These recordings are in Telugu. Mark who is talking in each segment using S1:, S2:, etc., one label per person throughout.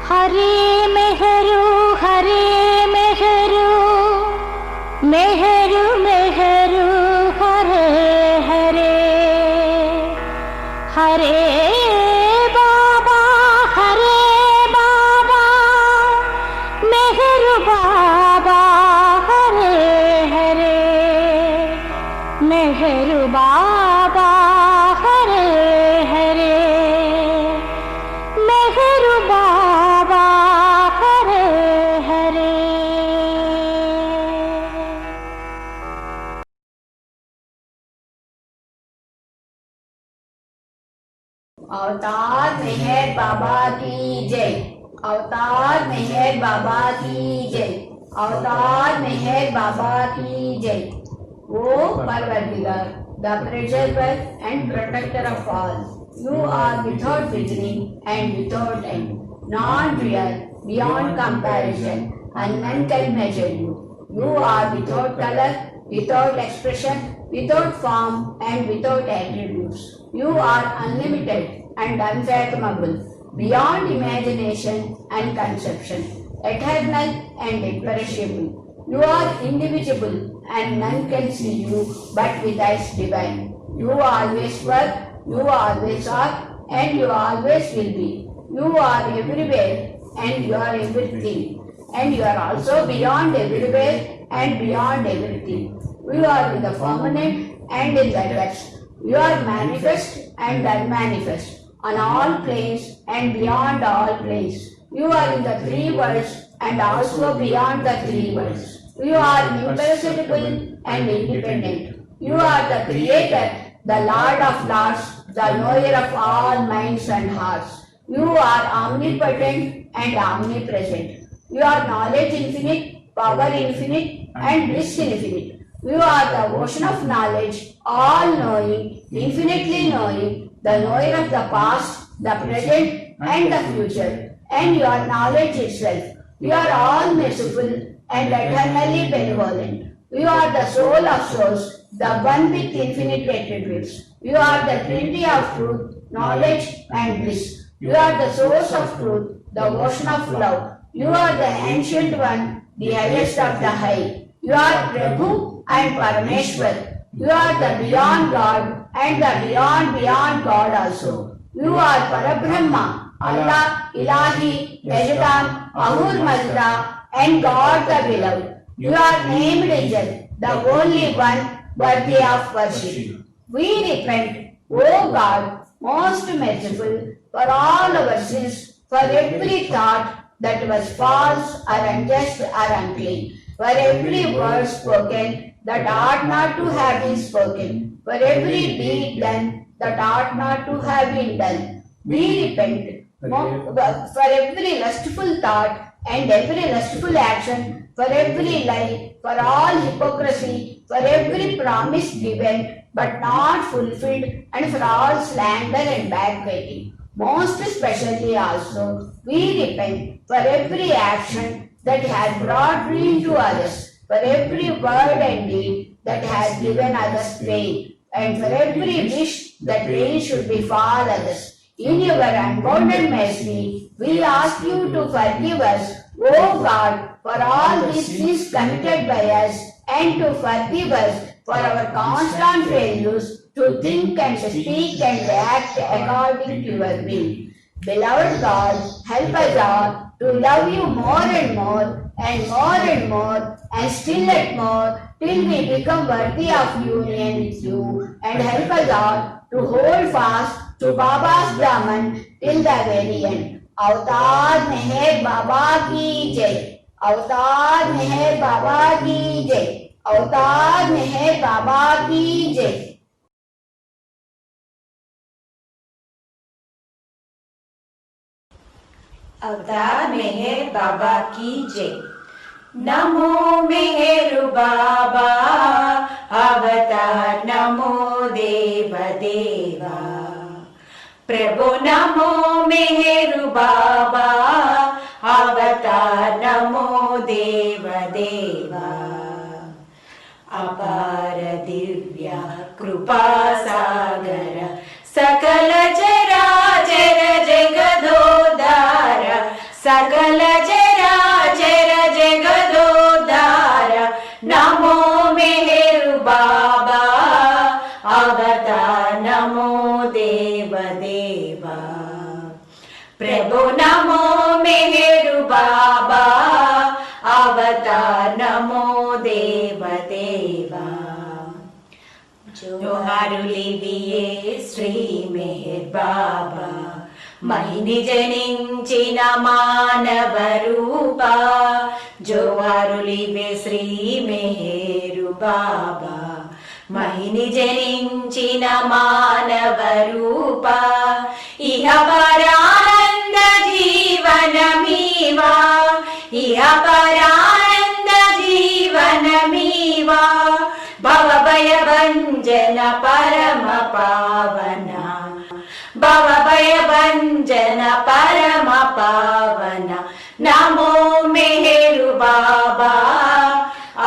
S1: हरे मेहरु मेहरु मेहरु हरे हरे हरे बाबा मेहरु बाबा हरे हरे मेहरु बाबा हरे हरे मेहरु बाबा हरे हरे।
S2: अवतार मेहर बाबा की जय। अवतार मेहर बाबा की जय। अवतार मेहर बाबा की जय। O Parvardigar, the preserver and protector of all, you are without beginning and without end, non-real, beyond comparison, and none can measure you. You are without color, without expression, without form, and without attributes. You are unlimited and unfathomable, beyond imagination and conception, eternal and imperishable. You are indivisible and none can see you but with eyes divine. You always were, you always are, and you always will be. You are everywhere and you are everything. And you are also beyond everywhere and beyond everything. You are in the firmament and in the depths. You are manifest and unmanifest, on all planes and beyond all planes. You are in the three worlds and also beyond the three worlds. You are imperishable and independent. You are the Creator, the Lord of Lords, the knower of all minds and hearts. You are omnipotent and omnipresent. You are knowledge infinite, power infinite, and bliss infinite. You are the ocean of knowledge, all-knowing, infinitely knowing, the knower of the past, the present, and the future, and your knowledge itself. You are all merciful and eternally benevolent. You are the soul of souls, the one with infinite attributes. You are the Trinity of truth, knowledge, and bliss. You are the source of truth, the ocean of love. You are the ancient one, the highest of the high. You are Prabhu and Parameshwar. You are the beyond God and the beyond God also. You are Parabrahma, Allah, Ilahi, Yajadam, Ahur Mazda, and God the beloved. You are named angel, the only one worthy of worship. We repent, O God, most merciful, for all our sins, for every thought that was false or unjust or unclean, for every word spoken that ought not to have been spoken, for every deed done that ought not to have been done. We repent for every lustful thought and every lustful action, for every lie, for all hypocrisy, for every promise given but not fulfilled, and for all slander and backbiting. Most especially also, we repent for every action that has brought ruin to others, for every word and deed that has given others pain, and for every wish that rain should befall others. In your unbounded mercy, we ask you to forgive us, O God, for all these sins committed by us, and to forgive us for our constant failures to think and speak and act according to your will. Beloved God, help us all to love you more and more, and still at more, till we become worthy of union with you, and help us all to hold fast to Baba's Daman till the very end. अवतार मेहर बाबा की जय। अवतार मेहर बाबा की जय। अवतार मेहर बाबा की जय।
S3: अवतार मेहर बाबा की जय। नमो मेहरु बाबा, अवतार नमो देव देवा। प्रभु नमो मेहरु बाबा, अवतार नमो देव देवा। अपार दिव्य कृपा सागर, सकल चराचर जगदोद्धार, सकल चराचर जगदोद्धार नमो मेहरु बाबा अवतार नमो देव देवा प्रभु नमो मेहरु बाबा अवतार नमो देव देवा జోహారులివియే శ్రీ మెహర్ బాబా మహిని జనించిన మానవ రూప జోహారులివే శ్రీ మెహరు బాబా మహిని జనించిన మానవ రూప ఇహ పరానంద జీవనమీవా ఇహ పరానంద జీవనమీవా భవభయ భంజన పరమ పావన భవభయ భంజన పరమ పావన నమో మెహరు బాబా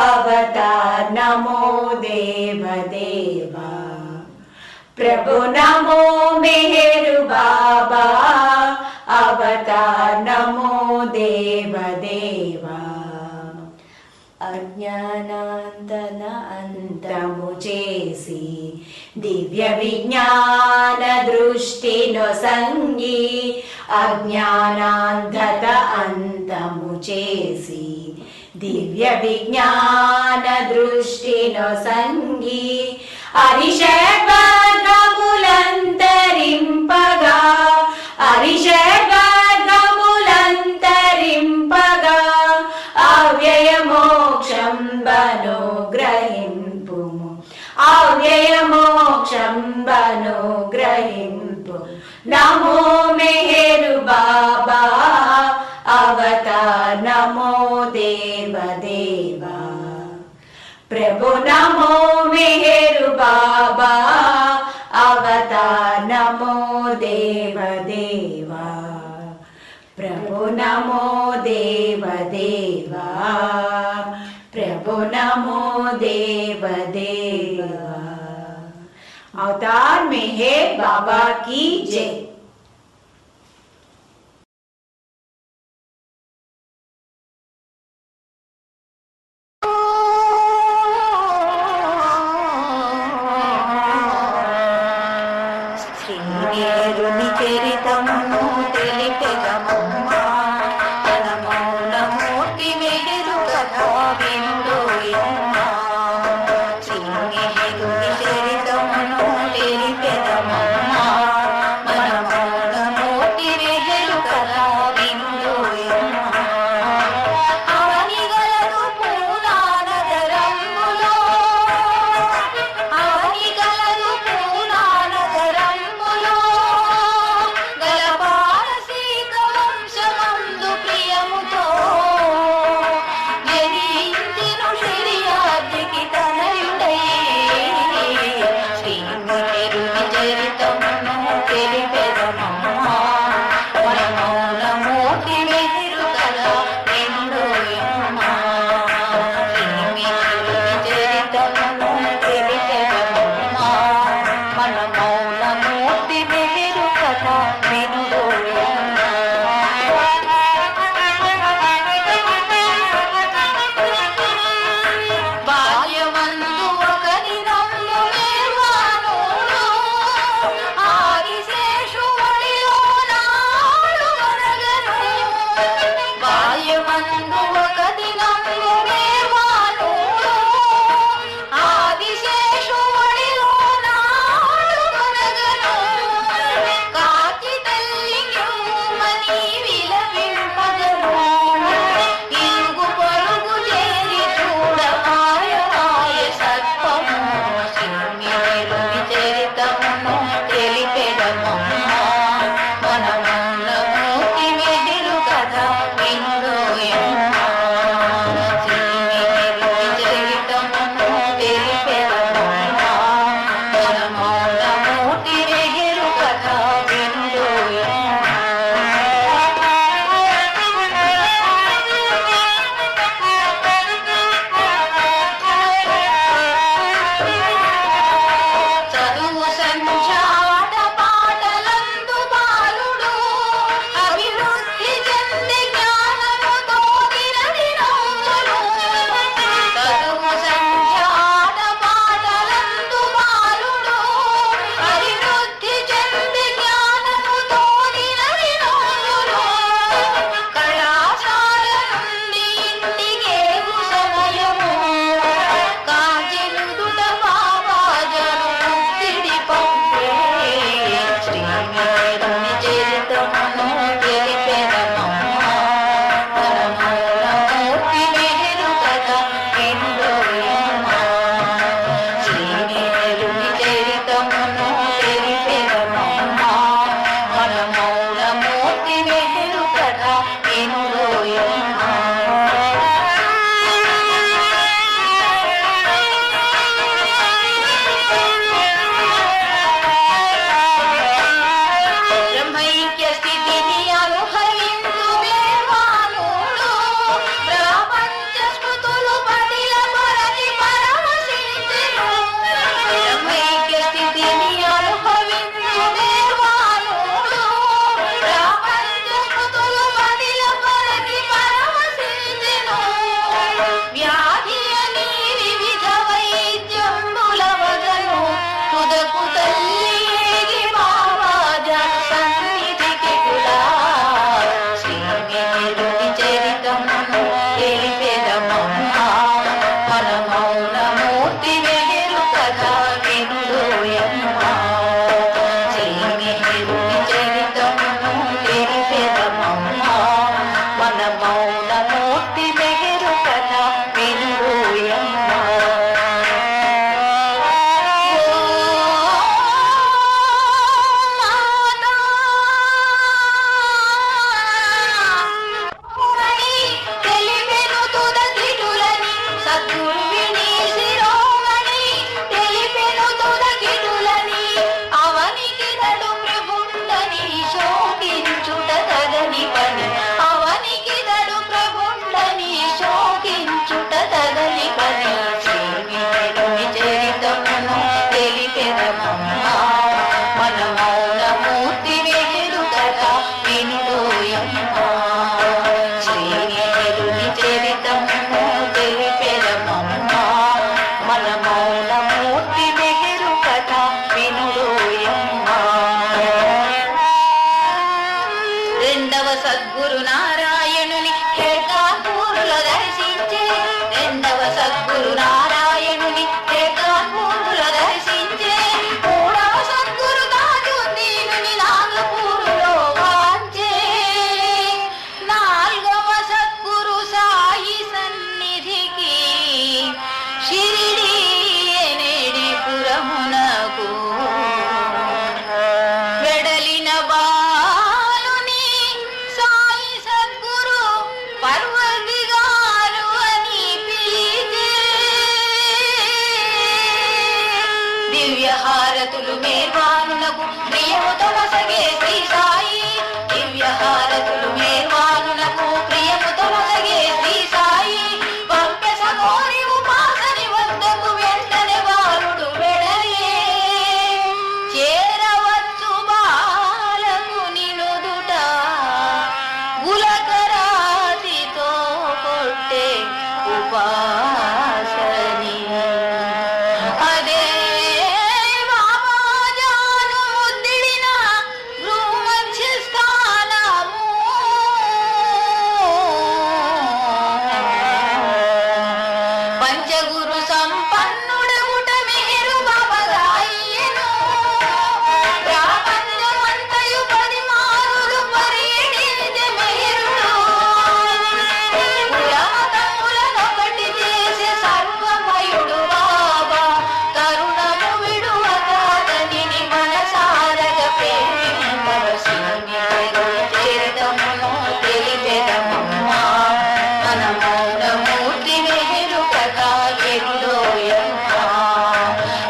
S3: అవతార్ నమో దేవ దేవా ప్రభు నమో మెహరు బాబా అవతార్ నమో దేవ దేవా అజ్ఞానాంతన అంతము చేసి దివ్య విజ్ఞాన దృష్టిను సంగి అజ్ఞానాంధత అంతము చేసి దివ్య విజ్ఞాన దృష్టిను సంగి అరిషడ్వర్గములంతరింపగా అరిషడ్వర్గములంతరింపగా అవ్యయ మోక్షం బను గ్రహింపుము అవ్యయ మోక్షం బను గ్రహింపు నమో మెహరు బాబా అవతార్ నమో దేవ దేవా ప్రభు నమో మెహరు బాబా అవతార్ నమో దేవ దేవా ప్రభు నమో దేవ దేవా ప్రభు నమో దేవ దేవా अवतार मेहर बाबा की जय। శ్రీనేరుని చరితము తెలిపెదమమ్మా తన మౌనమూర్తి మెహరు కథ విందోయమ్మా శ్రీనేరుని చరితము తెలిపెదమమ్మా మన మౌనమూర్తి మెహరు కథ విందోయమ్మా అవని గలదు పూలానగరములో అవని గలదు పూలానగరములో గలపాల సీతా సద్గురు నారాయణుని హేకాపూరులో దర్శించే రెండవ సద్గురు నారాయణుని హేకాపూరులో దర్శించే మూడవ సద్గురు తాజుద్దీనుని నాగపూరులో వాంచే నాలుగవ సద్గురు సాయి సన్నిధికి షిరిడి ఎనేడి పురమునకు వెడలిన బాలుని సాయి సద్గురు పర్వదిగారు అని పిలిచే దివ్య హారతులు మేర్వానులకు ప్రియముతో వసగే శ్రీ సాయి దివ్య హారతులు మేర్వానులకు ప్రియముతో వసగే శ్రీ సాయి పంపె సగోరి ఉపాసని వద్దకు వెంటనే బాలుడు వెడలే చేరవచ్చు బాలకుని నుదుట గులకరాతితో కొట్టే ఉపాసని అదే బాబాజాను ముద్దిడిన గృహమధ్య స్థానము పంచగురు సంపన్నుడగుట మేరు బాబగాయను ప్రాపంచమంతయు పరిమారులు పర్యటించే మేరుడు కులమతములనొకటి చేసే సర్వమయుడు బాబా తరుణము విడువకాతనిని మనసారగ ప్రేమింపవశిని చేరదమును తెలిపెదమమ్మా మన మౌనమూర్తి మేరు కథాకెరులోయమ్మా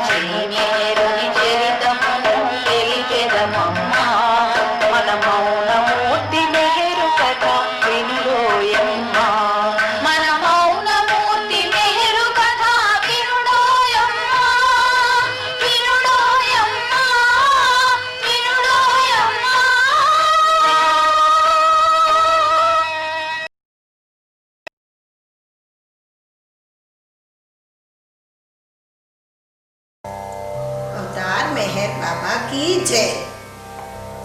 S3: శ్రీమేరుని చరితమును తెలిపెదమమ్మా మన మౌనమూర్తి మేరు కథాకెరులోయమ్మా మన మౌనమూర్తి మేరు కథా వినుడోయమ్మా వినుడోయమ్మా వినుడోయమ్మా
S4: अवतार मेहर बाबा की जय।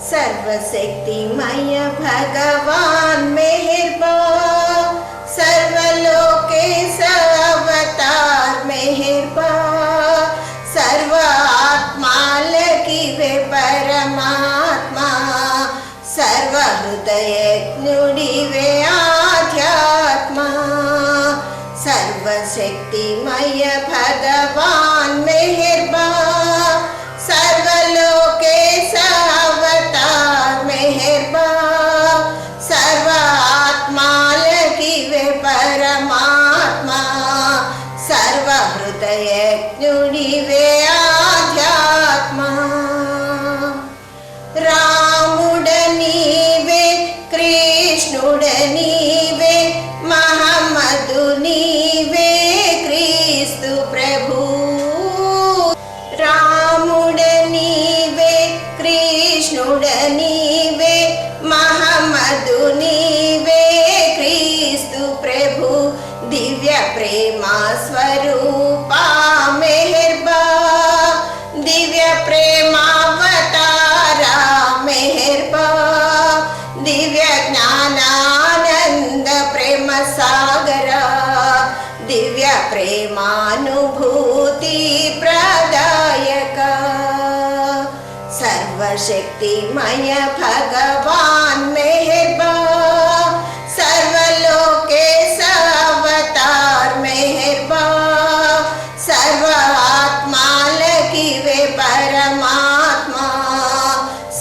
S4: सर्वशक्तिमय भगवान मेहरबान सर्वलोकेश अवतार मेहरबान सर्व आत्मा लगी वे परमात्मा सर्व हृदय नुडिवे आध्यात्मा सर्वशक्तिमय भगवान मेहरबान सर्वलोकेश अवतार मेहरबान सर्व आत्मा लगी वे परमात्मा सर्व हृदय नुडिवे आध्यात्मा రాముడనీవే కృష్ణుడనీవే మహమ్మదునీవే క్రీస్తు ప్రభు రాముడనీవే కృష్ణుడనీవే మహమ్మదునీవే క్రీస్తు ప్రభు దివ్య ప్రేమ స్వరూపా మెహర్బా దివ్య ప్రేమావతారా మెహర్బా దివ్య జ్ఞానానంద ప్రేమ సాగరా దివ్య ప్రేమానుభూతి ప్రదాయక सर्वशक्तिमय भगवान मेहरबान सर्वलोकेश अवतार मेहरबान सर्व आत्मा लगी वे परमात्मा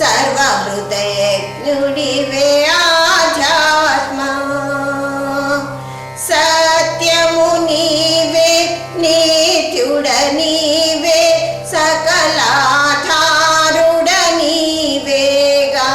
S4: सर्व हृदय नुडिवे आध्यात्मा सत्यमु नीवे नित्युड नीवे सकलाधारुड नीवेगा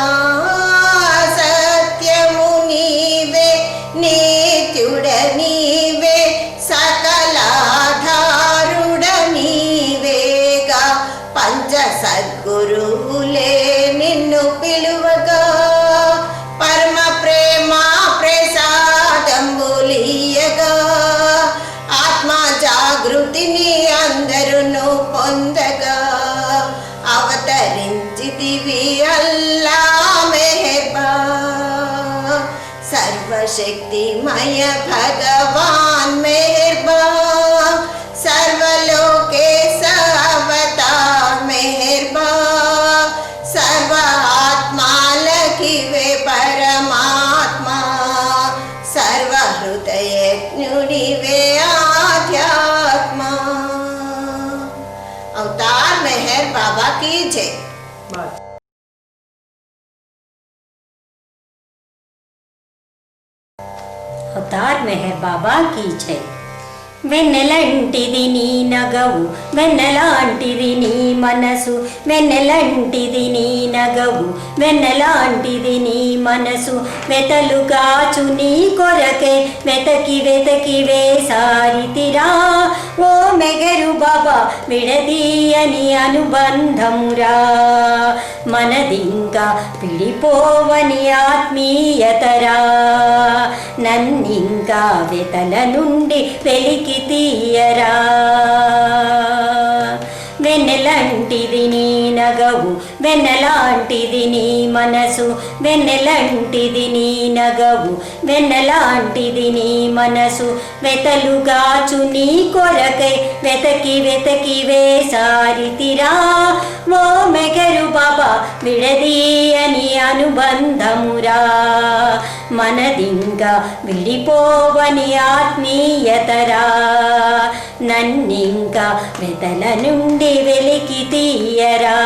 S4: सर्वशक्तिमय भगवान मेहरबान सर्वलोकेश अवतार मेहरबान सर्व आत्मा लखिवे परमात्मा सर्व हृदयज्ञुनिवे आध्यात्मा। अवतार मेहर बाबा की जय।
S1: అవతార్ మెహర్ బాబా కీ జై। వెన్నెలంటిది నీ నగవు వెన్నెలాంటిది నీ మనసు వెన్నెలంటిది నీ నగవు వెన్నెలాంటిది నీ మనసు వెతలుగాచు నీ కొరకే వెతకి వెతకి వేసారితిరా ఓ మెగరు బాబా విడదీయని అనుబంధమురా మనదింకా పిడిపోవని ఆత్మీయతరా నన్నింకా వెతల నుండి వెలికి తీయరా వెన్నెలంటిది నీ నగవు వెన్నెలాంటిది నీ మనసు వెన్నెలంటిది నీ నగవు వెన్నెలాంటిది నీ మనసు వెతలుగాచు నీ కొరకై వెతకి వెతకి వేసారితిరా ఓ మెగరు బాబా విడదీయని అనుబంధమురా మనదింకా విడిపోవని ఆత్మీయతరా నన్నింకా వెతల నుండి వెలికి తీయరా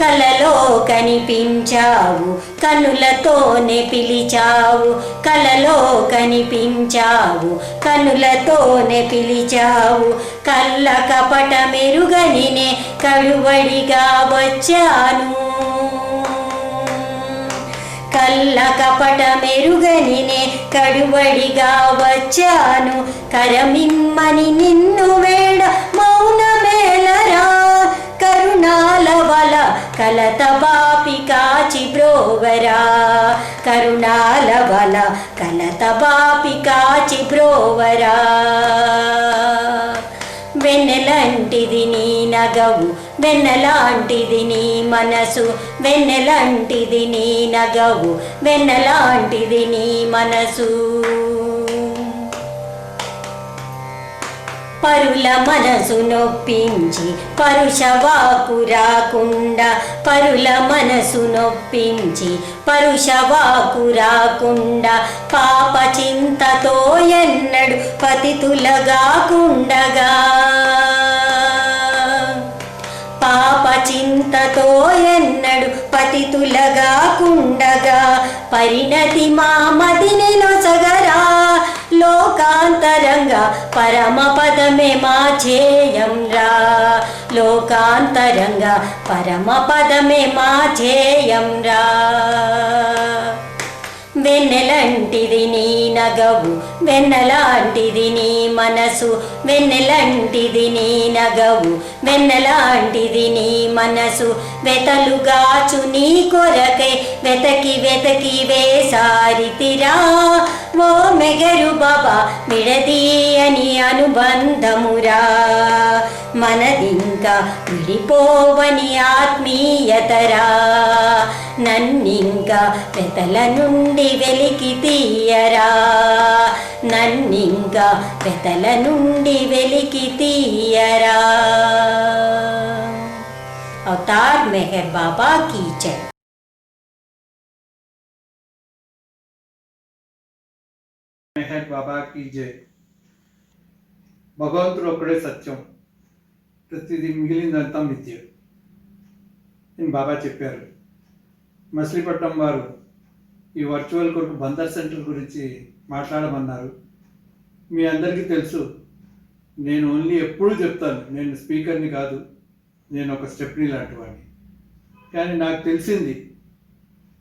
S1: కలలో కనిపించావు కనులతోనే పిలిచావు కలలో కనిపించావు కనులతోనే పిలిచావు కళ్ళ కపట మెరుగనినే కడువడిగా వచ్చాను కళ్ళ కపట మెరుగనినే కడువడిగా వచ్చాను కరమిమ్మని నిన్ను వేడ మౌనమేలరా కరుణాల వల కలత బాపి కాచి బ్రోవరా కరుణాల వల కలత బాపి కాచి బ్రోవరా వెన్నెలంటిది నీ నగవు వెన్నెలాంటిది నీ మనసు వెన్నెలంటిది నీ నగవు వెన్నెలాంటిది నీ మనసు పరుల మనసు నొప్పించి పరుషవాకు రాకుండా పరుల మనసు నొప్పించి పరుషవాకు రాకుండా పాప చింతతో ఎన్నడు పతితులగాకుండగా పాప చింతతో ఎన్నడు పతితులగాకుండగా పరిణతి మామదిని నొసగరా లోకాంతరంగా పరమ పదమే మా ధ్యేయం రా లోకాంతరంగా పరమ పదమే మా ధ్యేయం రా వెన్నెలంటిది నీ నగవు వెన్నెలాంటిది నీ మనసు వెన్నెలంటిది నీ నగవు వెన్నెలాంటిది నీ మనసు వెతలుగాచు నీ కొరకై వెతకి వెతకి వేసారితిరా ఓ మెగరు బాబా విడదీయని అనుబంధమురా మనదింకా విడిపోవని ఆత్మీయతరా నన్నింకా వెతల నుండి వెలికి తీయరా నన్నింకా వెతల నుండి వెలికి తీయరా అవతార్ మెహర్ బాబా కీ జై।
S5: మెహర్ బాబా కీ జై। భగవంతుడు ఒక్కడే సత్యం, ప్రతిదీ మిగిలిందంతా మిథ్య అని బాబా చెప్పారు. మచిలీపట్నం వారు ఈ వర్చువల్ కొరకు బందర్ సెంటర్ గురించి మాట్లాడమన్నారు. మీ అందరికీ తెలుసు, నేను ఓన్లీ ఎప్పుడూ చెప్తాను, నేను స్పీకర్ని కాదు, నేను ఒక స్టెప్ని లాంటి వాడిని. కానీ నాకు తెలిసింది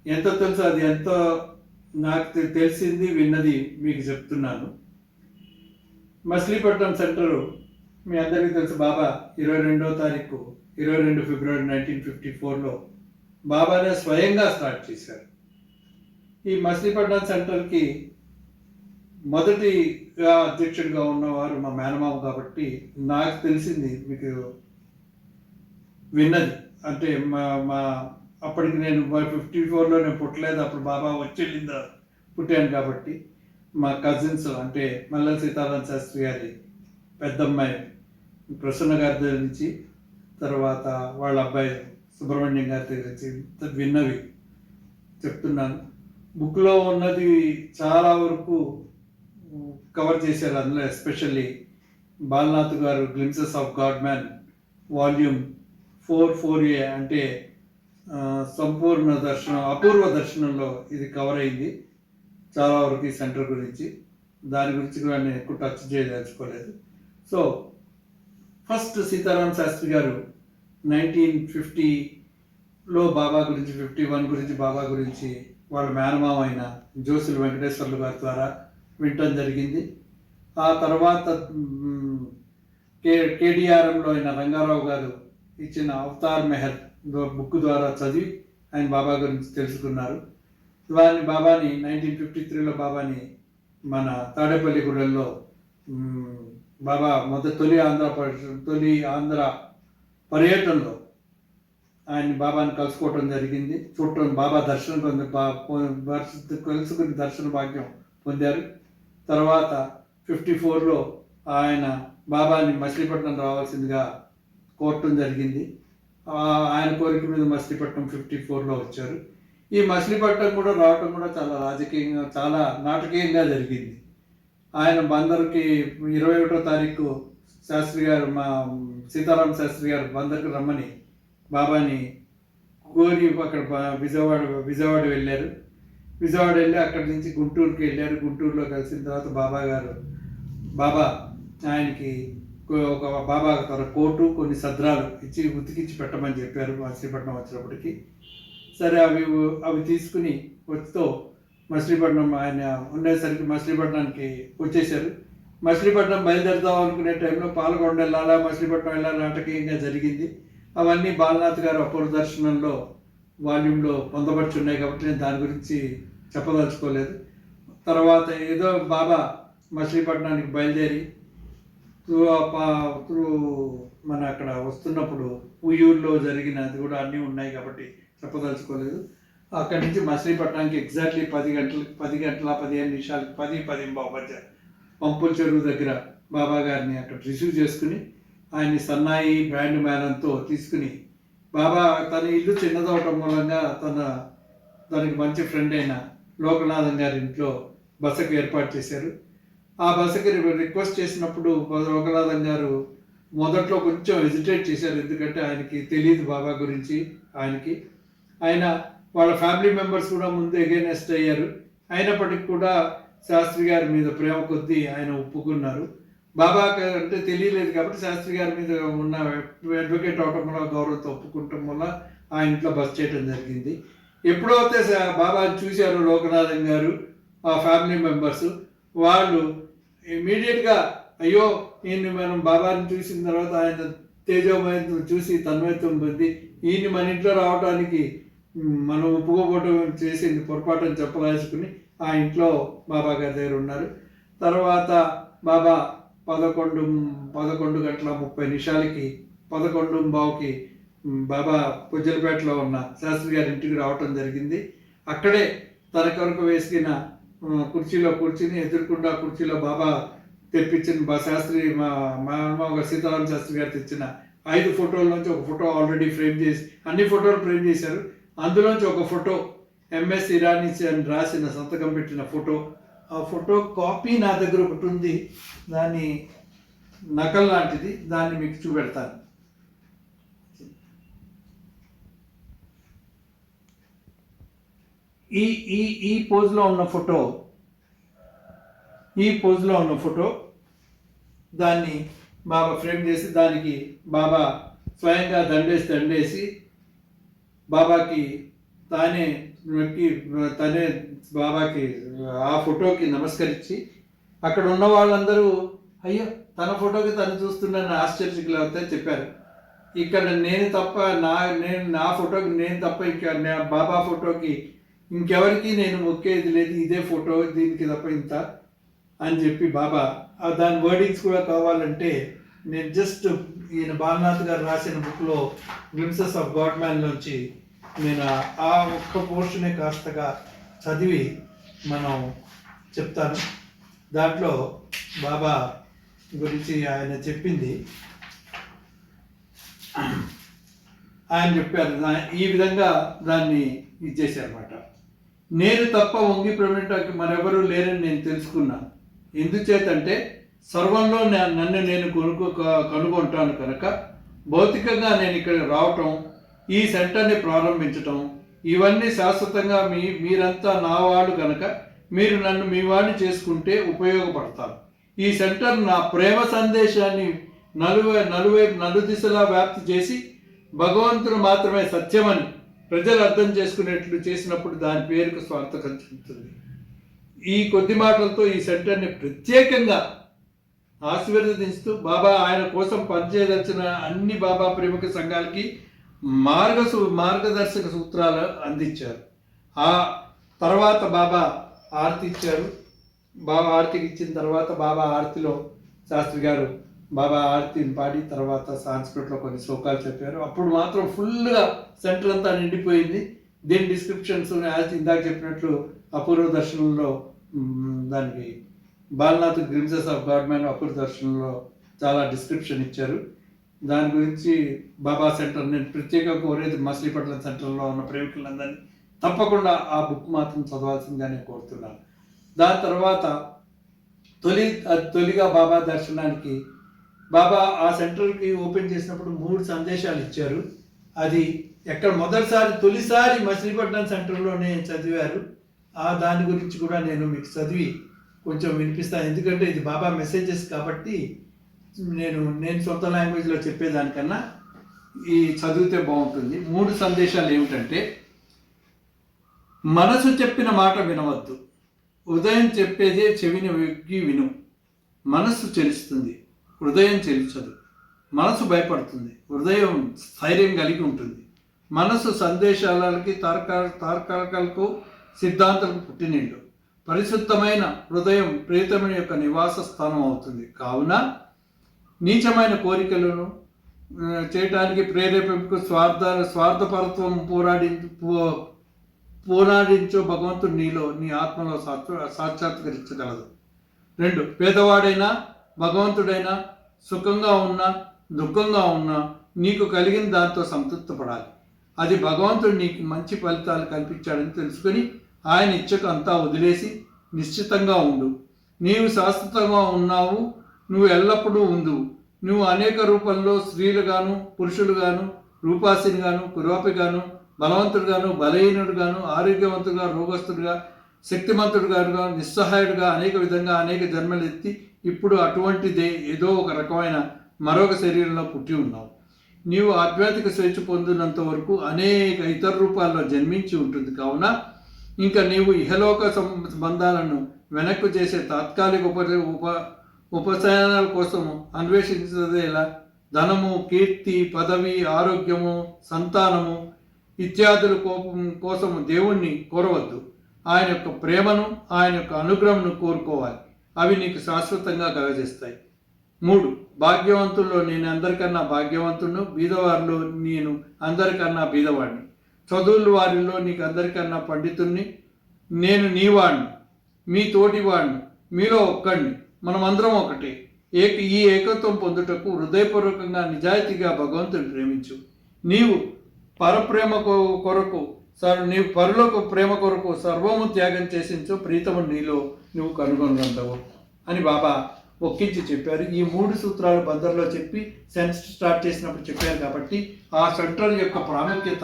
S5: ఎంతో తెలుసు, అది ఎంతో నాకు తెలిసింది విన్నది మీకు చెప్తున్నాను. మచిలీపట్నం సెంటరు మీ అందరికీ తెలుసు, బాబా 22వ తారీఖు 22 ఫిబ్రవరి 1954లో బాబానే స్వయంగా స్టార్ట్ చేశారు. ఈ మచిలీపట్నం సెంటర్కి మొదటిగా అధ్యక్షుడిగా ఉన్నవారు మా మేనమామ కాబట్టి నాకు తెలిసింది మీకు విన్నది, అంటే మా అప్పటికి నేను 54లో నేను పుట్టలేదు, అప్పుడు బాబా వచ్చి పుట్టాను కాబట్టి మా కజిన్స్ అంటే మల్లెల సీతారామ శాస్త్రి గారి పెద్దమ్మాయి ప్రసన్న గారి దగ్గర నుంచి, తర్వాత వాళ్ళ అబ్బాయి సుబ్రహ్మణ్యం గారి దగ్గర నుంచి విన్నవి చెప్తున్నాను. బుక్లో ఉన్నది చాలా వరకు కవర్ చేశారు. అందులో ఎస్పెషల్లీ బాలనాథ్ గారు glimpses of God man volume 4 అంటే సంపూర్ణ దర్శనం అపూర్వ దర్శనంలో ఇది కవర్ అయింది చాలా వరకు ఈ సెంటర్ గురించి. దాని గురించి కూడా నేను ఎక్కువ టచ్ చేయదలుచుకోలేదు. సో ఫస్ట్ సీతారామ శాస్త్రి గారు 1950లో బాబా గురించి, 51 గురించి బాబా గురించి వాళ్ళ మేనమామ అయిన జోసులు వెంకటేశ్వర్లు గారి ద్వారా వినటం జరిగింది. ఆ తర్వాత కేడిఆర్ఎంలో అయిన రంగారావు గారు ఇచ్చిన అవతార్ మెహర్ బుక్ ద్వారా చదివి ఆయన బాబా గురించి తెలుసుకున్నారు. బాబాని 1953లో బాబాని మన తాడేపల్లిగూడెంలో బాబా తొలి ఆంధ్ర పర్యటనలో ఆయన బాబాని కలుసుకోవటం జరిగింది. చూడటం బాబా దర్శనం కలుసుకుని దర్శన భాగ్యం పొందారు. తర్వాత 54లో ఆయన బాబాని మచిలీపట్నం రావాల్సిందిగా కోరటం జరిగింది. ఆయన కోరిక మీద మచిలీపట్నం 54లో వచ్చారు. ఈ మచిలీపట్నం కూడా రావటం కూడా చాలా రాజకీయంగా, చాలా నాటకీయంగా జరిగింది. ఆయన బందర్కి 21వ తారీఖు శాస్త్రి గారు, మా సీతారామ శాస్త్రి గారు బందర్కి రమ్మని బాబాని కోరి అక్కడ విజయవాడ వెళ్ళారు. విజయవాడ వెళ్ళి అక్కడి నుంచి గుంటూరుకి వెళ్ళారు. గుంటూరులో కలిసిన తర్వాత బాబా ఆయనకి ఒక బాబా తన కోటు, కొన్ని సద్రాలు ఇచ్చి ఉతికించి పెట్టమని చెప్పారు మచిలీపట్నం వచ్చినప్పటికి. సరే అవి తీసుకుని వచ్చుతో మచిలీపట్నం ఆయన ఉండేసరికి మచిలీపట్నానికి వచ్చేసారు. మచిలీపట్నం బయలుదేరుదాం అనుకునే టైంలో పాలకొండ వెళ్ళాలా, మచిలీపట్నం వెళ్ళాలా నాటకీయంగా జరిగింది. అవన్నీ బాలనాథ్ గారు అపూర్వ దర్శనంలో వాల్యూమ్లో పొందపరుచున్నాయి కాబట్టి నేను దాని గురించి చెప్పదలుచుకోలేదు. తర్వాత ఏదో బాబా మచిలీపట్నానికి బయలుదేరి మన అక్కడ వస్తున్నప్పుడు ఉయ్యూరులో జరిగినది కూడా అన్నీ ఉన్నాయి కాబట్టి చెప్పదలుచుకోలేదు. అక్కడి నుంచి మచిలీపట్నానికి ఎగ్జాక్ట్లీ 10 గంటల 15 నిమిషాలకి 10-10 మధ్య పంపుల చెరువు దగ్గర బాబా గారిని అక్కడ రిసీవ్ చేసుకుని ఆయన్ని సన్నాయి బ్యాండ్ మేళంతో తీసుకుని బాబా తన ఇల్లు చిన్నదవటం మూలంగా తనకి మంచి ఫ్రెండ్ అయిన లోకనాథం గారి ఇంట్లో బసకు ఏర్పాటు చేశారు. ఆ బసకి రిక్వెస్ట్ చేసినప్పుడు లోకనాథం గారు మొదట్లో కొంచెం హెజిటేట్ చేశారు, ఎందుకంటే ఆయనకి తెలియదు బాబా గురించి. ఆయన వాళ్ళ ఫ్యామిలీ మెంబర్స్ కూడా ముందు ఎగైనెస్ట్ అయ్యారు. అయినప్పటికీ కూడా శాస్త్రి గారి మీద ప్రేమ కొద్దీ ఆయన ఒప్పుకున్నారు. బాబా అంటే తెలియలేదు కాబట్టి శాస్త్రి గారి మీద ఉన్న అడ్వకేట్ అవటం వల్ల గౌరవంతో ఒప్పుకుంటాం వల్ల ఆ ఇంట్లో బస్ చేయడం జరిగింది. ఎప్పుడైతే బాబాని చూశారు లోకనాథన్ గారు, ఆ ఫ్యామిలీ మెంబర్స్, వాళ్ళు ఇమీడియట్గా అయ్యో ఈయన్ని మనం బాబాని చూసిన తర్వాత ఆయన తేజోమయం చూసి తన్మయత్వం పొంది ఈయన్ని మన ఇంట్లో రావడానికి మనం ఒప్పుకోవటం చేసింది పొరపాటు అని చెప్పదలుచుకుని ఆ ఇంట్లో బాబా గారి దగ్గర ఉన్నారు. తర్వాత బాబా 11:30 11:15కి బాబా పుజ్జలపేటలో ఉన్న శాస్త్రి గారి ఇంటికి రావటం జరిగింది. అక్కడే తన కొరకు వేసిన కుర్చీలో కూర్చుని ఎదుర్కొండా కుర్చీలో బాబా తెప్పించిన శాస్త్రి మా సీతారామ శాస్త్రి గారు తెచ్చిన 5 ఫోటోల నుంచి ఒక ఫోటో ఆల్రెడీ ఫ్రేమ్ చేసి, అన్ని ఫోటోలు ఫ్రేమ్ చేశారు. అందులోంచి ఒక ఫోటో MS ఇరానీ అని రాసిన సంతకం పెట్టిన ఫోటో, ఆ ఫోటో కాపీ నా దగ్గర ఒకటి ఉంది, దాని నకల్ లాంటిది, దాన్ని మీకు చూపెడతాను. ఈ పోజ్లో ఉన్న ఫోటో దాన్ని బాబా ఫ్రేమ్ చేసి దానికి బాబా స్వయంగా దండేసి బాబాకి తనే బాబాకి ఆ ఫోటోకి నమస్కరించి అక్కడ ఉన్న వాళ్ళందరూ అయ్యో తన ఫోటోకి తను చూస్తున్నాను ఆశ్చర్యకులవుతాయి చెప్పారు. ఇక్కడ నేను తప్ప నా ఫోటోకి నేను తప్ప ఇంకా బాబా ఫోటోకి ఇంకెవరికి నేను మొక్కేది లేదు, ఇదే ఫోటో, దీనికి తప్ప ఇంత అని చెప్పి బాబా దాని వర్డింగ్స్ కూడా కావాలంటే నేను జస్ట్ ఈయన బాలనాథ్ గారు రాసిన బుక్లో గ్లిమ్సెస్ ఆఫ్ గాడ్ మ్యాన్ నుంచి నేను ఆ ఒక్క పోర్షనే కాస్తగా చదివి మనం చెప్తాను. దాంట్లో బాబా గురించి ఆయన చెప్పింది, ఆయన చెప్పారు ఈ విధంగా దాన్ని ఇచ్చేసారన్నమాట. నేను తప్ప వంగి ప్రవీణకి మరెవరూ లేరని నేను తెలుసుకున్నాను. ఎందుచేతంటే సర్వంలో నన్ను నేను కనుగొంటాను కనుక భౌతికంగా నేను ఇక్కడ రావటం, ఈ సెంటర్ని ప్రారంభించటం, ఇవన్నీ శాశ్వతంగా మీరంతా నా వాళ్ళు కనుక మీరు నన్ను మీ వాడిని చేసుకుంటే ఉపయోగపడతారు. ఈ సెంటర్ నా ప్రేమ సందేశాన్ని నలుదిశలా వ్యాప్తి చేసి భగవంతుడు మాత్రమే సత్యమని ప్రజలు అర్థం చేసుకునేట్లు చేసినప్పుడు దాని పేరుకు స్వార్థకం చెందుతుంది. ఈ కొద్ది మాటలతో ఈ సెంటర్ని ప్రత్యేకంగా ఆశీర్వదిస్తూ బాబా ఆయన కోసం పనిచేయదలిచిన అన్ని బాబా ప్రేమిక సంఘాలకి మార్గదర్శక సూత్రాలు అందించారు. ఆ తర్వాత బాబా ఆరతి ఇచ్చారు. బాబా ఆరతికి ఇచ్చిన తర్వాత బాబా ఆరతిలో శాస్త్రి గారు బాబా ఆరతిని పాడి తర్వాత సాంస్క్రిట్లో కొన్ని శ్లోకాలు చెప్పారు. అప్పుడు మాత్రం ఫుల్గా సెంటర్ అంతా నిండిపోయింది. దీని డిస్క్రిప్షన్స్ ఇందాక చెప్పినట్లు అపూర్వ దర్శనంలో దానికి Balanath glimpses of God man అపూర్వ దర్శనంలో చాలా డిస్క్రిప్షన్ ఇచ్చారు. దాని గురించి బాబా సెంటర్ నేను ప్రత్యేకంగా కోరేది మచిలీపట్నం సెంటర్లో ఉన్న ప్రేమికులందరినీ తప్పకుండా ఆ బుక్ మాత్రం చదవాల్సిందిగానే కోరుతున్నాను. దాని తర్వాత తొలిగా బాబా దర్శనానికి బాబా ఆ సెంటర్కి ఓపెన్ చేసినప్పుడు 3 సందేశాలు ఇచ్చారు. అది తొలిసారి మచిలీపట్నం సెంటర్లోనే చదివారు. దాని గురించి కూడా నేను మీకు చదివి కొంచెం వినిపిస్తాను. ఎందుకంటే ఇది బాబా మెసేజెస్ కాబట్టి నేను సొంత లాంగ్వేజ్లో చెప్పేదానికన్నా ఈ చదివితే బాగుంటుంది. 3 సందేశాలు ఏమిటంటే, మనసు చెప్పిన మాట వినవద్దు, ఉదయం చెప్పేదే చెవిని వెక్కి విను. మనస్సు చెలుస్తుంది, హృదయం చెలించదు. మనసు భయపడుతుంది, హృదయం స్థైర్యం కలిగి ఉంటుంది. మనసు సందేశాలకి తార్కాలకు సిద్ధాంతాలకు పుట్టినిండు. పరిశుద్ధమైన హృదయం ప్రియతముని యొక్క నివాస స్థానం అవుతుంది. కావున నీచమైన కోరికలను చేయడానికి ప్రేరేపింపు స్వార్థపరత్వం పోరాడించో భగవంతుడు నీ ఆత్మలో సాక్షాత్కరించగలదు. 2, పేదవాడైనా భగవంతుడైనా సుఖంగా ఉన్నా దుఃఖంగా ఉన్నా నీకు కలిగిన దాంతో సంతృప్తి పడాలి. అది భగవంతుడు నీకు మంచి ఫలితాలు కల్పించాడని తెలుసుకొని ఆయన ఇచ్చకు అంతా వదిలేసి నిశ్చితంగా ఉండు. నీవు శాశ్వతంగా ఉన్నావు, నువ్వు ఎల్లప్పుడూ ఉండు. నువ్వు అనేక రూపంలో స్త్రీలుగాను పురుషులుగాను రూపాసినిగాను కురూపిగాను బలవంతుడుగాను బలహీనుడుగాను ఆరోగ్యవంతుడుగా రోగస్తుడుగా శక్తిమంతుడుగానుగా నిస్సహాయుడుగా అనేక విధంగా అనేక జన్మలు ఎత్తి ఇప్పుడు అటువంటిదే ఏదో ఒక రకమైన మరొక శరీరంలో పుట్టి ఉన్నావు. నీవు ఆధ్యాత్మిక స్వేచ్ఛ పొందినంత వరకు అనేక ఇతర రూపాల్లో జన్మించి ఉంటుంది. కావున ఇంకా నీవు ఇహలోక సంబంధాలను వెనక్కు చేసే తాత్కాలిక ఉపశయనాల కోసం అన్వేషించేలా ధనము, కీర్తి, పదవి, ఆరోగ్యము, సంతానము ఇత్యాదుల కోసం దేవుణ్ణి కోరవద్దు. ఆయన యొక్క ప్రేమను ఆయన యొక్క అనుగ్రహంను కోరుకోవాలి. అవి నీకు శాశ్వతంగా కలగజేస్తాయి. 3, భాగ్యవంతుల్లో నేను అందరికన్నా భాగ్యవంతుడు, బీదవారిలో నేను అందరికన్నా బీదవాడిని, చదువుల వారిలో నీకు అందరికన్నా పండితుణ్ణి, నేను నీవాడిని, మీ తోటివాడిని, మీలో ఒక్కడిని, మనమందరం ఒకటే. ఈ ఏకత్వం పొందుటకు హృదయపూర్వకంగా నిజాయితీగా భగవంతుని ప్రేమించు. నీవు పరప్రేమ కొరకు నీవు పరులకు ప్రేమ కొరకు సర్వము త్యాగం చేసించు, ప్రీతము నీలో నువ్వు కనుగొనగలవు అని బాబా ఒక్కించి చెప్పారు. ఈ 3 సూత్రాలు బందర్లో చెప్పి సెన్స్ స్టార్ట్ చేసినప్పుడు చెప్పారు. కాబట్టి ఆ సెంటర్ యొక్క ప్రాముఖ్యత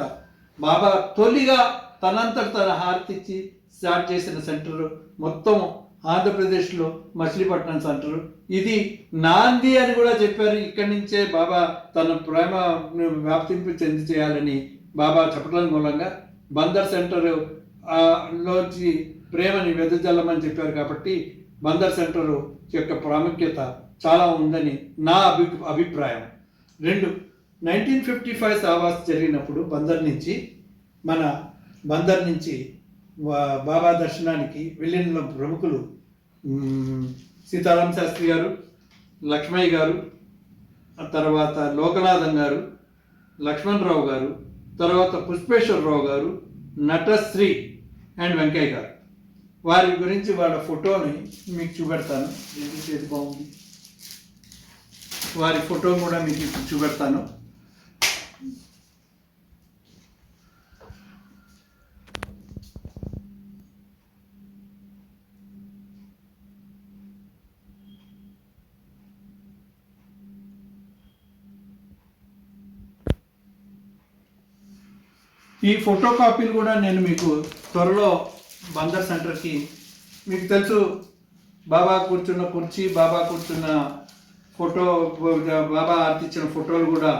S5: బాబా తొలిగా తనంతట తన హారతిచ్చి స్టార్ట్ చేసిన సెంటర్ మొత్తం ఆంధ్రప్రదేశ్లో మచిలీపట్నం సెంటర్. ఇది నాంది అని కూడా చెప్పారు. ఇక్కడి నుంచే బాబా తన ప్రేమ వ్యాప్తింపు చెంది చేయాలని బాబా చెప్పడం మూలంగా బందర్ సెంటర్ లోంచి ప్రేమని వెదజల్లమని చెప్పారు. కాబట్టి బందర్ సెంటర్ యొక్క ప్రాముఖ్యత చాలా ఉందని నా అభిప్రాయం. 2, 1955 సావాస్ జరిగినప్పుడు బందర్ నుంచి బాబా దర్శనానికి వెళ్ళిన ప్రముఖులు సీతారాం శాస్త్రి గారు, లక్ష్మయ్య గారు, తర్వాత లోకనాథన్ గారు, లక్ష్మణరావు గారు, తర్వాత పుష్పేశ్వరరావు గారు, నటశ్రీ అండ్ వెంకయ్య గారు. వారి గురించి వాళ్ళ ఫోటోని మీకు చూపెడతాను. ఏది బాగుంది, వారి ఫోటో కూడా మీకు ఇప్పుడు చూపెడతాను. ఈ ఫోటో కాపీలు కూడా నేను మీకు త్వరలో బందర్ సెంటర్కి, మీకు తెలుసు బాబా కూర్చున్న కుర్చీ, బాబా కూర్చున్న ఫోటో, బాబా ఆర్తించిన ఫోటోలు కూడా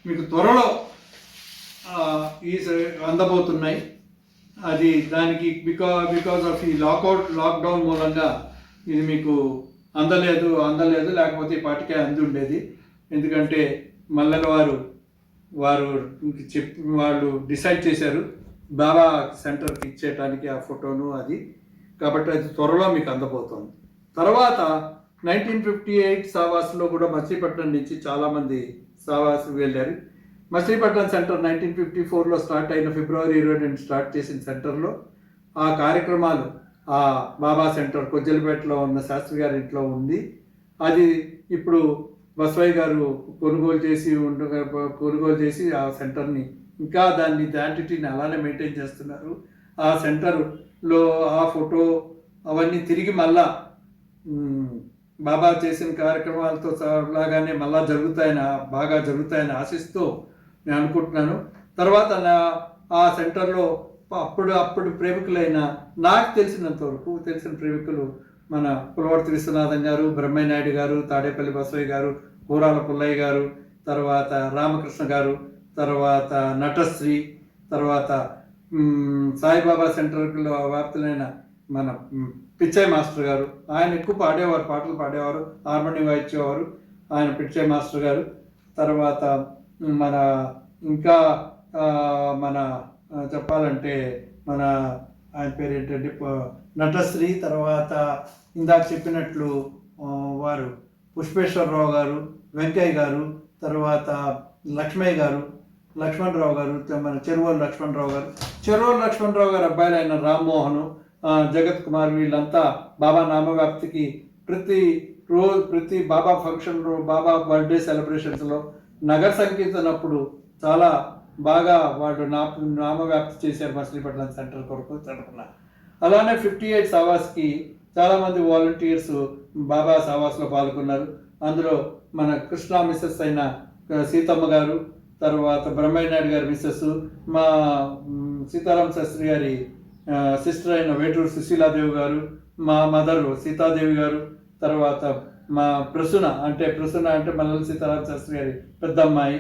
S5: మీకు త్వరలో అందబోతున్నాయి. అది దానికి బికాజ్ ఆఫ్ ఈ లాక్డౌన్ మూలంగా ఇది మీకు అందలేదు, లేకపోతే ఈ పాటికే అంది ఉండేది. ఎందుకంటే మల్లెల వాళ్ళు డిసైడ్ చేశారు బాబా సెంటర్కి ఇచ్చేయటానికి ఆ ఫోటోను అది. కాబట్టి అది త్వరలో మీకు అందబోతోంది. తర్వాత 1958 సావాస్లో కూడా మచిలీపట్నం నుంచి చాలామంది సావాసు వెళ్ళారు. మచిలీపట్నం సెంటర్ 1954లో స్టార్ట్ అయిన ఫిబ్రవరి 22 స్టార్ట్ చేసిన సెంటర్లో ఆ కార్యక్రమాలు ఆ బాబా సెంటర్ కొజ్జలపేటలో ఉన్న శాస్త్రి గారి ఇంట్లో ఉంది. అది ఇప్పుడు బసవయ్య గారు కొనుగోలు చేసి ఆ సెంటర్ని ఇంకా దాన్ని క్వాంటిటీని అలానే మెయింటైన్ చేస్తున్నారు. ఆ సెంటర్లో ఆ ఫోటో అవన్నీ తిరిగి మళ్ళా బాబా చేసిన కార్యక్రమాలతో లాగానే మళ్ళా బాగా జరుగుతాయని ఆశిస్తూ నేను అనుకుంటున్నాను. తర్వాత ఆ సెంటర్లో అప్పుడు ప్రేమికులైన నాకు తెలిసిన ప్రేమికులు మన పులవర్తి విశ్వనాథం గారు, బ్రహ్మయ్య నాయుడు గారు, తాడేపల్లి బసవయ్య గారు, కూరాల పుల్లయ్య గారు, తర్వాత రామకృష్ణ గారు, తర్వాత నటశ్రీ, తర్వాత సాయిబాబా సెంటర్లో వ్యాప్తులైన మన పిచ్చయ్య మాస్టర్ గారు. ఆయన ఎక్కువ పాటలు పాడేవారు, హార్మోనియం వాయించేవారు ఆయన పిచ్చయ్య మాస్టర్ గారు. తర్వాత మన చెప్పాలంటే ఆయన పేరు ఏంటంటే నటశ్రీ. తర్వాత ఇందాక చెప్పినట్లు వారు పుష్పేశ్వరరావు గారు, వెంకయ్య గారు, తర్వాత లక్ష్మణరావు గారు, మన చెరువోలు లక్ష్మణరావు గారు అబ్బాయిలు అయిన రామ్మోహన్, జగత్ కుమార్, వీళ్ళంతా బాబా నామవ్యాప్తికి ప్రతి బాబా ఫంక్షన్లో, బాబా బర్త్డే సెలబ్రేషన్స్లో, నగర సంకీర్తనప్పుడు చాలా బాగా వాళ్ళు నామవ్యాప్తి చేశారు మచిలీపట్నం సెంటర్ కొరకు తరఫున. అలానే 58 సావాస్కి చాలామంది వాలంటీర్స్ బాబా సావాస్లో పాల్గొన్నారు. అందులో మన కృష్ణా మిస్సెస్ అయిన సీతమ్మ గారు, తర్వాత బ్రహ్మయ్య నాయుడు గారి మిస్సెస్, మా సీతారాం శాస్త్రి గారి సిస్టర్ అయిన వేటూరు సుశీలాదేవి గారు, మా మదర్ సీతాదేవి గారు, తర్వాత మా ప్రసూన అంటే మల్లెల సీతారాం శాస్త్రి గారి పెద్దమ్మాయి,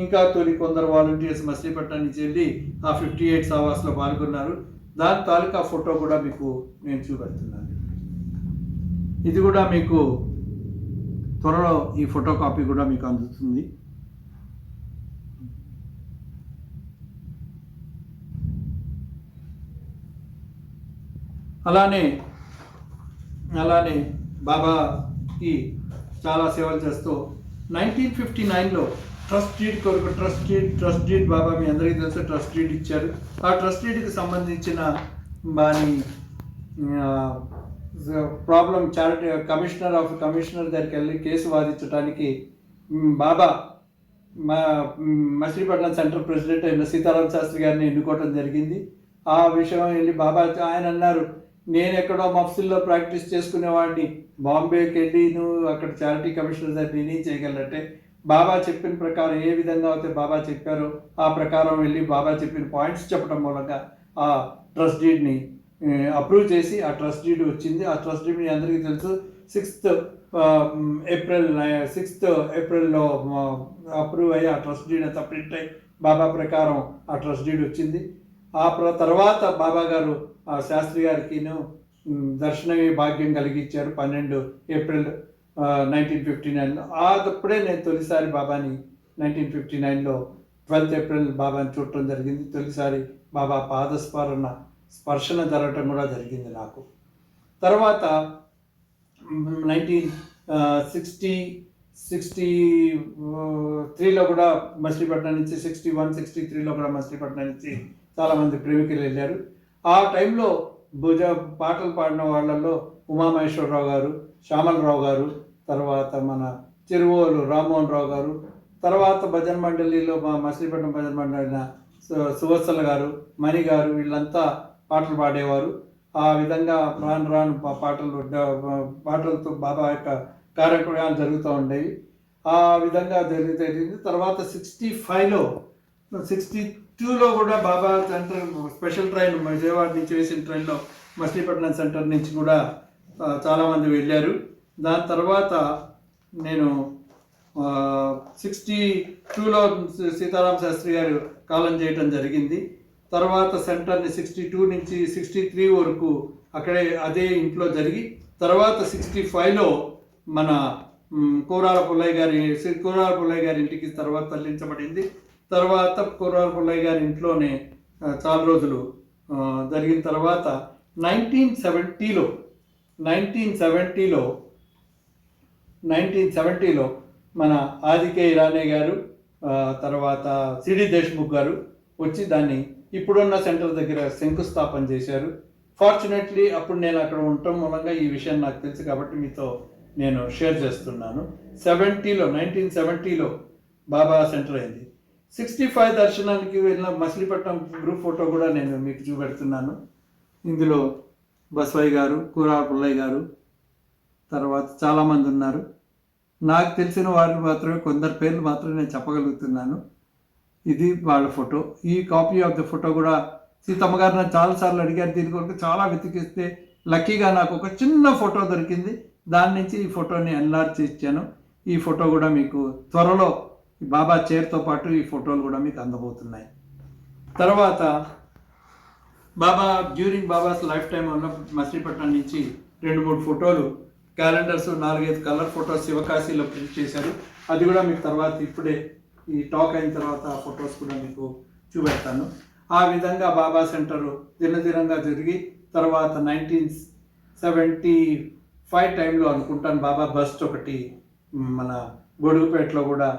S5: ఇంకా కొందరు వాలంటీర్స్ మచిలీపట్నం నుంచి వెళ్ళి ఆ 58 సావాస్లో పాల్గొన్నారు. దాని తాలూకా ఫోటో కూడా మీకు నేను చూపెడుతున్నాను. ఇది కూడా మీకు త్వరలో ఈ ఫోటో కాపీ కూడా మీకు అందుతుంది. అలానే బాబాకి చాలా సేవలు చేస్తూ 1959లో ట్రస్ట్ డీడ్ బాబా మీ అందరికీ తెలుసు, ట్రస్ట్ డీడ్ ఇచ్చారు. ఆ ట్రస్ట్ డీడ్కి సంబంధించిన ప్రాబ్లం కమిషనర్ దగ్గరికి వెళ్ళి కేసు వాదించడానికి బాబా మచిలీపట్నం సెంటర్ ప్రెసిడెంట్ అయిన సీతారాం శాస్త్రి గారిని ఎన్నుకోవడం జరిగింది. ఆ విషయం వెళ్ళి బాబా ఆయన అన్నారు, నేను ఎక్కడో మఫ్సిల్లో ప్రాక్టీస్ చేసుకునేవాడిని, బాంబేకి వెళ్ళి నువ్వు అక్కడ చారిటీ కమిషనర్ దగ్గర నేనేం చేయగలంటే, బాబా చెప్పిన ప్రకారం ఏ విధంగా అయితే బాబా చెప్పారో ఆ ప్రకారం వెళ్ళి బాబా చెప్పిన పాయింట్స్ చెప్పడం మూలంగా ఆ ట్రస్ట్ డీడ్ని అప్రూవ్ చేసి ఆ ట్రస్ట్ డీడ్ వచ్చింది. ఆ ట్రస్ట్ డీడ్ మీ అందరికీ తెలుసు 6th ఏప్రిల్లో అప్రూవ్ అయ్యి ఆ ట్రస్ట్ డీడ్ అంతా ప్రింట్ అయ్యి బాబా ప్రకారం ఆ ట్రస్ట్ డీడ్ వచ్చింది. ఆ తర్వాత బాబా గారు ఆ శాస్త్రి గారికిను దర్శన భాగ్యం కలిగించారు 12 ఏప్రిల్ 1959లో. అప్పుడే నేను తొలిసారి బాబాని 1959లో 12th ఏప్రిల్ బాబాని చూడటం జరిగింది. తొలిసారి బాబా స్పర్శన జరగటం కూడా జరిగింది నాకు. తర్వాత 1960 63లో కూడా మచిలీపట్నం నుంచి 63లో కూడా మచిలీపట్నం నుంచి చాలామంది ప్రేమికులు వెళ్ళారు. ఆ టైంలో పాటలు పాడిన వాళ్ళల్లో ఉమామహేశ్వరరావు గారు, శ్యామలరావు గారు, తర్వాత మన చెరువోలు రామ్మోహన్ రావు గారు, తర్వాత భజన మండలిలో మా మచిలీపట్నం భజన మండలి సువత్సల గారు, మణి గారు, వీళ్ళంతా పాటలు పాడేవారు. ఆ విధంగా రాను రాను పాటలతో బాబా యొక్క కార్యక్రమాలు జరుగుతూ ఉండేవి. ఆ విధంగా జరిగింది. తర్వాత 62లో కూడా బాబా సెంటర్ స్పెషల్ ట్రైన్ విజయవాడ నుంచి వేసిన ట్రైన్లో మచిలీపట్నం సెంటర్ నుంచి కూడా చాలామంది వెళ్ళారు. దాని తర్వాత నేను 62లో సీతారామ శాస్త్రి గారు కాలం చేయటం జరిగింది. తర్వాత సెంటర్ని 62 నుంచి 63 వరకు అక్కడే అదే ఇంట్లో జరిగి, తర్వాత 65లో మన కూరాల పుల్లయ్య గారి ఇంటికి తర్వాత తరలించబడింది. తర్వాత కూరాల పుల్లయ్య గారి ఇంట్లోనే చాలా రోజులు జరిగిన తర్వాత 1970లో మన ఆదికే ఇరానీ గారు, తర్వాత సిడి దేశ్ముఖ్ గారు వచ్చి దాన్ని ఇప్పుడున్న సెంటర్ దగ్గర శంకుస్థాపన చేశారు. ఫార్చునేట్లీ అప్పుడు నేను అక్కడ ఉండటం మూలంగా ఈ విషయం నాకు తెలుసు కాబట్టి మీతో నేను షేర్ చేస్తున్నాను. 1970లో బాబా సెంటర్ అయింది. 65 దర్శనానికి వెళ్ళిన మచిలీపట్నం గ్రూప్ ఫోటో కూడా నేను మీకు చూపెడుతున్నాను. ఇందులో బసవయ్య గారు, కూరాల పుల్లయ్య గారు, తర్వాత చాలామంది ఉన్నారు. నాకు తెలిసిన వారిని మాత్రమే, కొందరు పేర్లు మాత్రమే నేను చెప్పగలుగుతున్నాను. ఇది వాళ్ళ ఫోటో. ఈ కాపీ ఆఫ్ ద ఫోటో కూడా సీతమ్మ గారు నాకు చాలాసార్లు అడిగారు. దీని కొరకు చాలా వెతికిస్తే లక్కీగా నాకు ఒక చిన్న ఫోటో దొరికింది. దాని నుంచి ఈ ఫోటోని ఎన్లార్జ్ ఇచ్చాను. ఈ ఫోటో కూడా మీకు త్వరలో బాబా చైర్తో పాటు ఈ ఫోటోలు కూడా మీకు అందబోతున్నాయి. తర్వాత బాబా డ్యూరింగ్ బాబాస్ లైఫ్ టైం ఉన్న మచిలీపట్నం నుంచి 2-3 ఫోటోలు, క్యాలెండర్స్, 4-5 కలర్ ఫోటోస్ శివకాశీలో ప్రింట్ చేశారు. అది కూడా మీకు తర్వాత ఇప్పుడే ఈ టాక్ అయిన తర్వాత ఆ ఫొటోస్ కూడా మీకు చూపెడతాను. ఆ విధంగా బాబా సెంటరు దినదినంగా జరిగి తర్వాత 1975 టైంలో అనుకుంటాను బాబా బస్ట్ ఒకటి మన గొడుగుపేటలో కూడా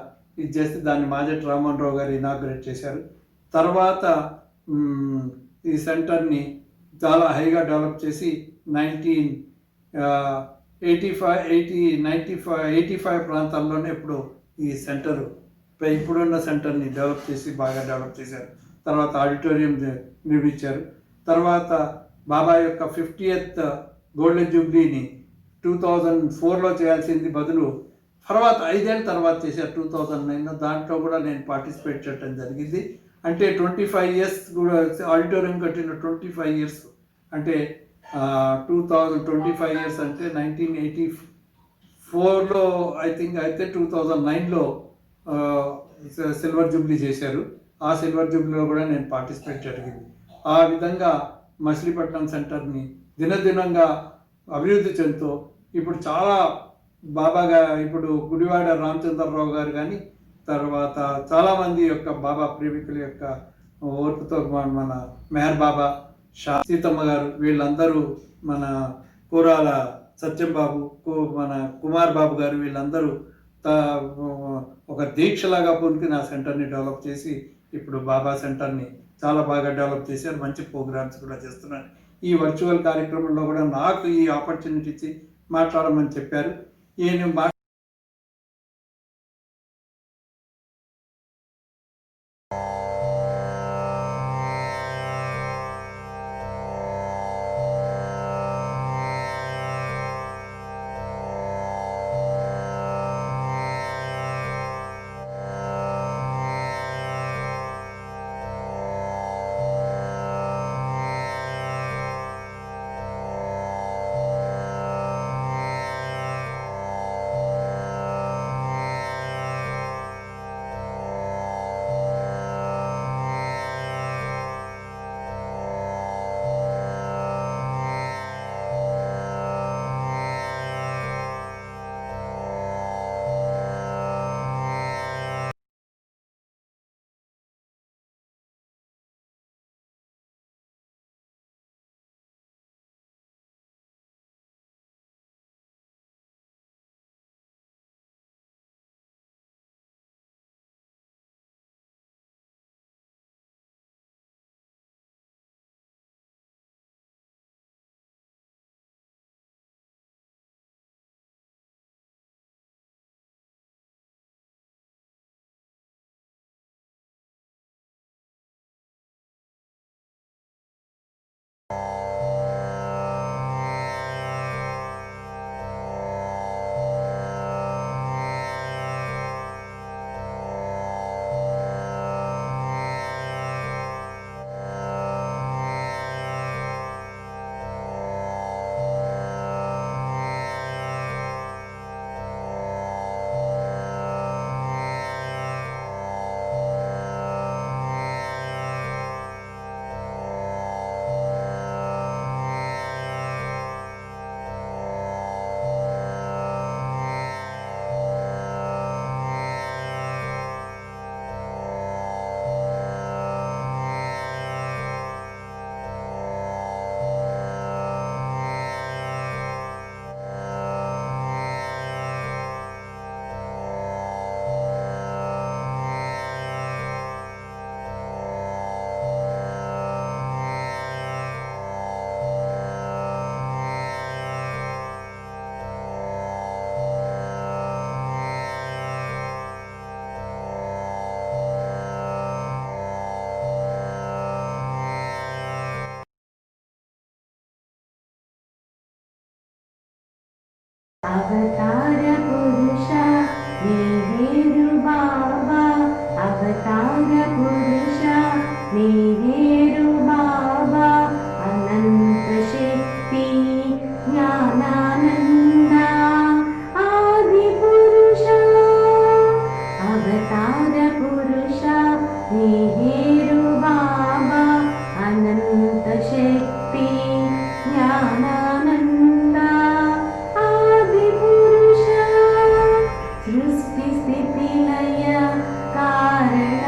S5: ఇది చేస్తే దాన్ని మాజెట్ రామ్మోహన్ రావు గారు ఇనాగ్రేట్ చేశారు. తర్వాత ఈ సెంటర్ని చాలా హైగా డెవలప్ చేసి 1985 ప్రాంతాల్లోనే ఇప్పుడు ఈ సెంటరు ఇప్పుడున్న సెంటర్ని డెవలప్ చేసి బాగా డెవలప్ చేశారు. తర్వాత ఆడిటోరియం నిర్మించారు. తర్వాత బాబా యొక్క 50th గోల్డెన్ జూబ్లీని 2004లో చేయాల్సింది బదులు తర్వాత 5 ఏళ్ళ తర్వాత చేశారు 2009లో. దాంట్లో కూడా నేను పార్టిసిపేట్ చేయడం జరిగింది. అంటే 25 years కూడా ఆడిటోరియం కట్టిన 25 years అంటే 2025 years అంటే 1984లో ఐ థింక్ అయితే 2009లో సిల్వర్ జూబ్లీ చేశారు. ఆ సిల్వర్ జూబ్లీలో కూడా నేను పార్టిసిపేట్ జరిగింది. ఆ విధంగా మచిలీపట్నం సెంటర్ని దినదినంగా అభివృద్ధి చెందుతూ ఇప్పుడు చాలా బాబాగా ఇప్పుడు గుడివాడ రామచంద్రరావు గారు కానీ తర్వాత చాలామంది యొక్క బాబా ప్రేమికుల యొక్క ఓర్పుతో మన మెహర్ బాబా, సీతమ్మ గారు, వీళ్ళందరూ మన కూరాల సత్యం బాబు, మన కుమార్ బాబు గారు, వీళ్ళందరూ ఒక దీక్షలాగా పూనుకుని ఆ సెంటర్ని డెవలప్ చేసి ఇప్పుడు బాబా సెంటర్ని చాలా బాగా డెవలప్ చేశారు. మంచి ప్రోగ్రామ్స్ కూడా చేస్తున్నారు. ఈ వర్చువల్ కార్యక్రమంలో కూడా నాకు ఈ ఆపర్చునిటీ ఇచ్చి మాట్లాడమని చెప్పారు. ఈయన
S1: అవతార పురుష నీవేరు బాబా అవతార పురుష నీవేరు బాబా అనంత శక్తి జ్ఞానానంద ఆది పురుష అవతార పురుష నీవేరు బాబా అనంత శక్తి జ్ఞానానంద ఆది పురుష సృష్టి స్థితి లయ కారణ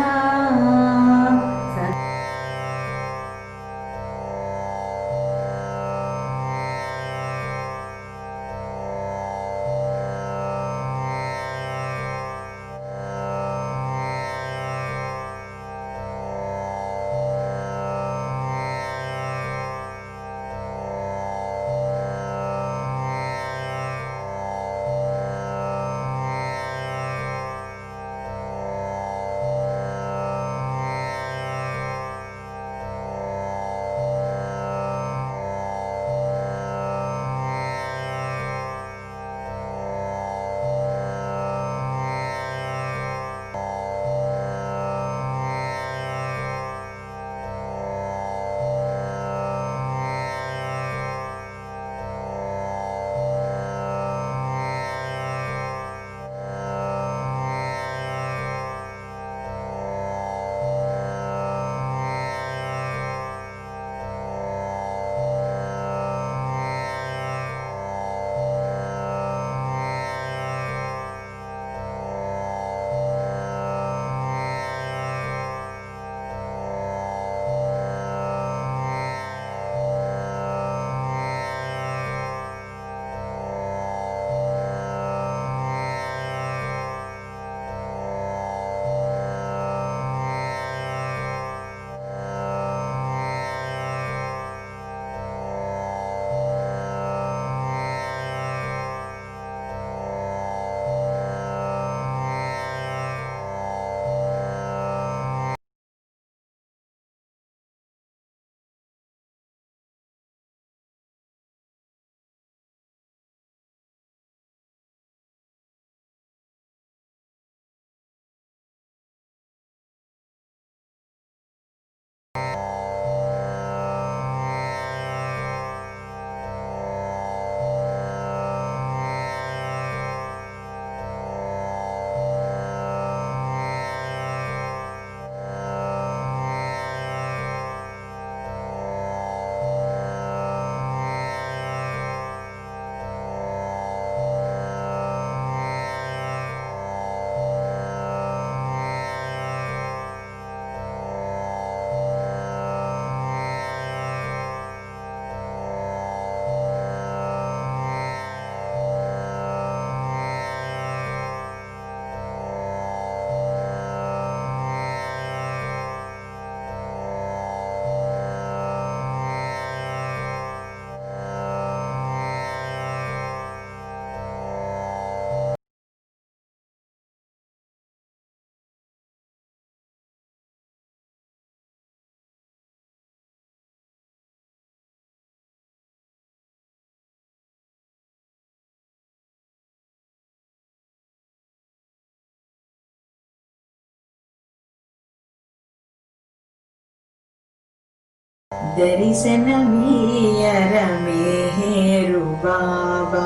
S6: దర్శనమీయరమేహేరు బాబా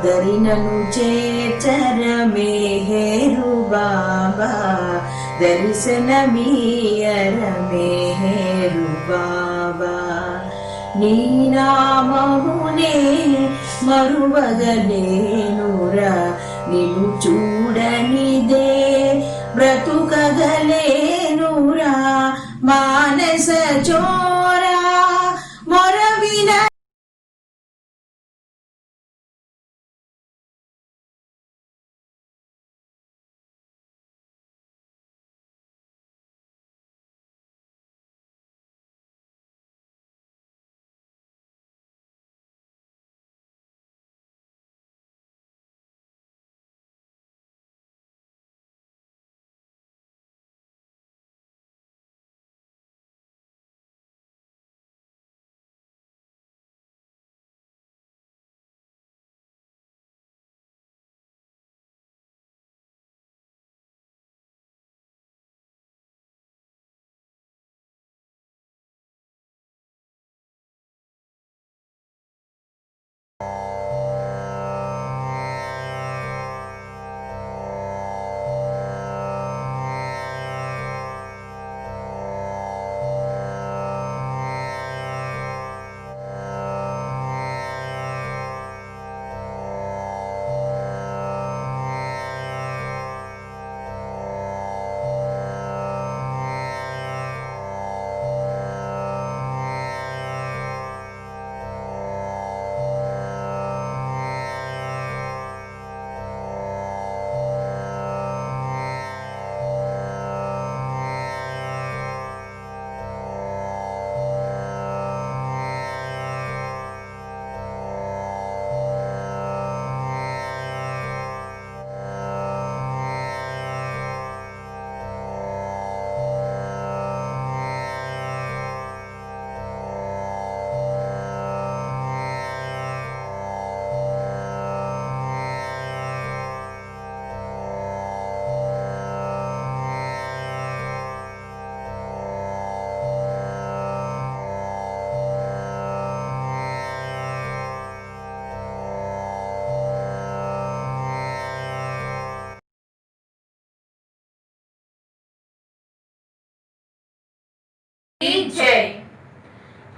S6: దరినను చేర్చరమేహేరు బాబా దర్శనమీయరమేహేరు బాబా నీ నామమునే మరువగలేనురా నిన్ను చూడనిదే బ్రతుకగలేనురా మానస చోరా మొరవిన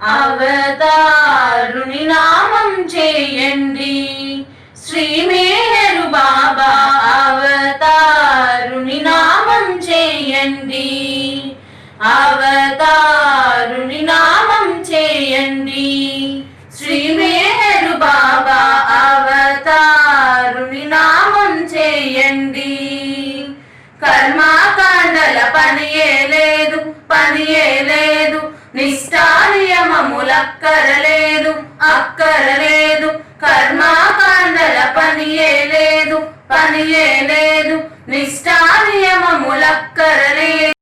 S3: అవతారుని నామం చేయండి శ్రీ మేరు బాబా అవతారుని నామం చేయండి అవతారుని నామం చేయండి శ్రీ మేరు బాబా అవతారుని నామం చేయండి కర్మకాండల పనియే లేదు నిష్ఠా నియమములక్కరలేదు అక్కరలేదు కర్మకాండల పనియే లేదు నిష్ఠా నియమములక్కరలేదు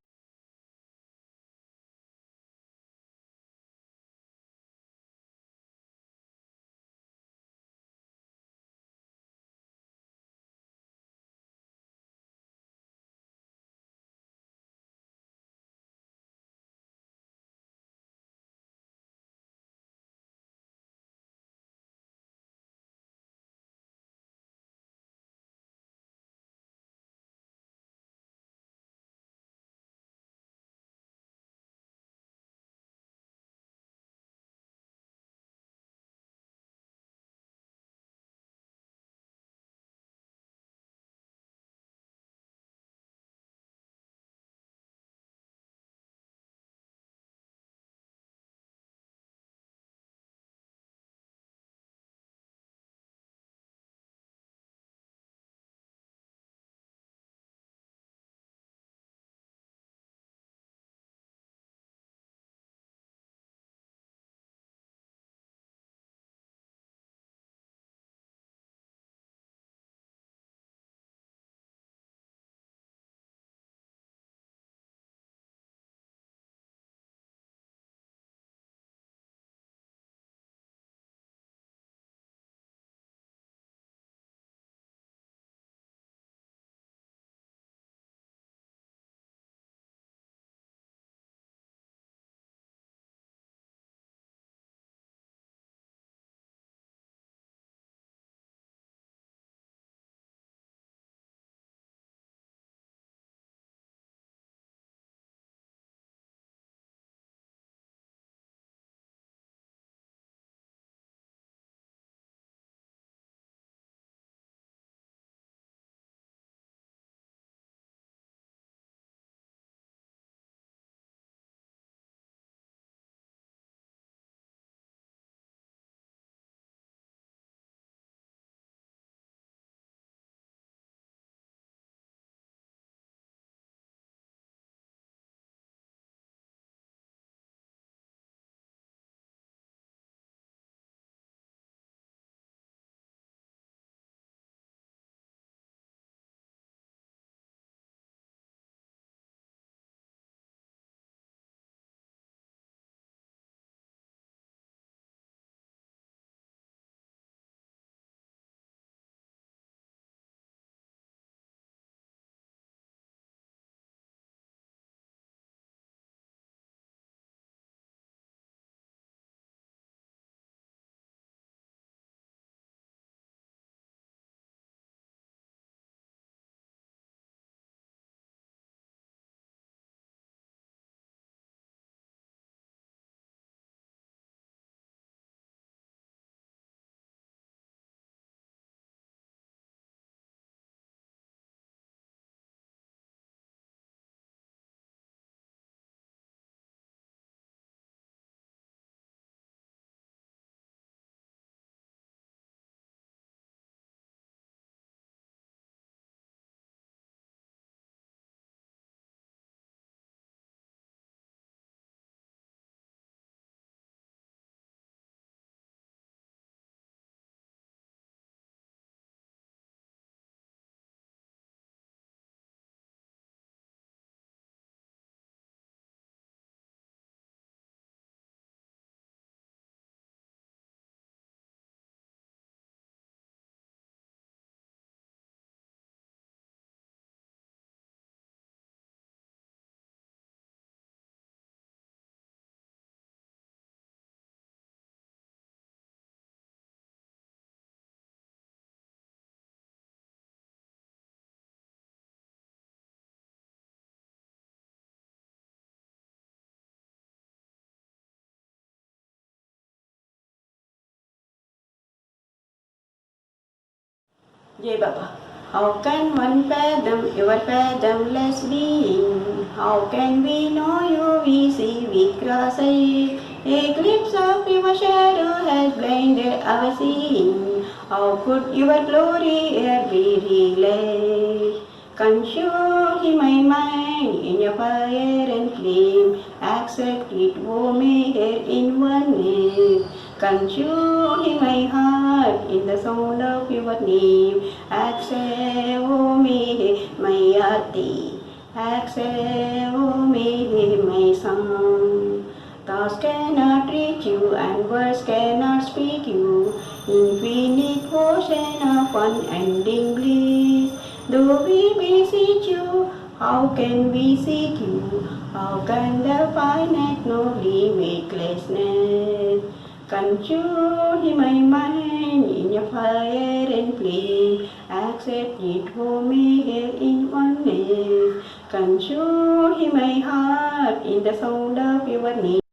S7: Jai Baba. How can one fathom your fathomless being? How can we know you? We see with cross eye. A glimpse of your shadow has blinded our seeing. How could your glory e'er be realized? Consume my mind in your fire and flame. Accept it, O Maker, in oneness. Consume my heart in the sound of your name. Accept, O Maker, my arti. Accept, O Maker, my song. Thoughts cannot reach you and words cannot speak you. Infinite ocean of unending bliss. Though we beseech you, how can we seek you? How can the finite know limitlessness? Consume my mind in your fire and flame. Accept it, O Maker, in oneness. Consume my heart in the sound of your name.